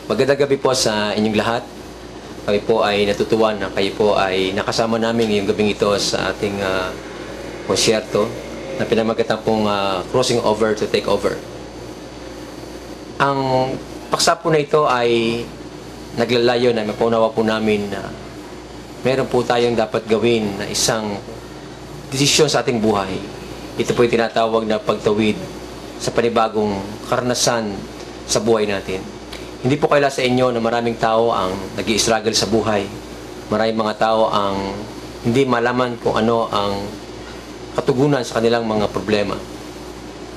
Magandang gabi po sa inyong lahat. Kami po ay natutuwa na kayo po ay nakasama namin ngayong gabing ito sa ating konsyerto na pinamagatan pong Crossing Over to Take Over. Ang paksa po na ito ay naglalayo na mapaunawa po namin na meron po tayong dapat gawin na isang desisyon sa ating buhay. Ito po yung tinatawag na pagtawid sa panibagong karanasan sa buhay natin. Hindi po kaila sa inyo na maraming tao ang nag-i-struggle sa buhay. Maraming mga tao ang hindi malaman kung ano ang katugunan sa kanilang mga problema.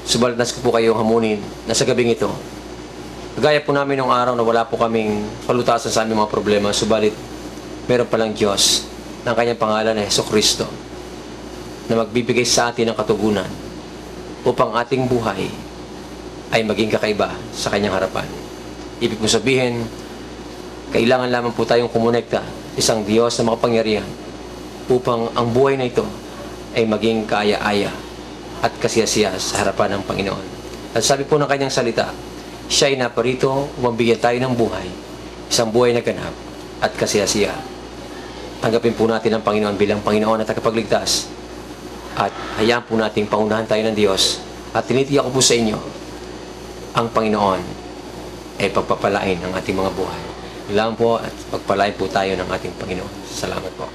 Subalit nas ko po kayong hamunin na sa gabing ito. Gaya po namin nung araw na wala po kaming palutasan sa aming mga problema, subalit meron palang Diyos ng kanyang pangalan na Jesucristo na magbibigay sa atin ng katugunan upang ating buhay ay maging kakaiba sa kanyang harapan. Ibig po sabihin, kailangan lamang po tayong kumonekta isang Diyos na makapangyarihan upang ang buhay na ito ay maging kaaya-aya at kasiyasiya sa harapan ng Panginoon. At sabi po ng kanyang salita, siya ay naparito upang bigyan tayo ng buhay, isang buhay na ganap at kasiyasiya. Tanggapin po natin ang Panginoon bilang Panginoon at tagapagligtas at hayaan po natin paunahan tayo ng Diyos at tinitiyak ko po sa inyo ang Panginoon ay pagpapalain ang ating mga buhay. Kailangan po at pagpalain po tayo ng ating Panginoon. Salamat po.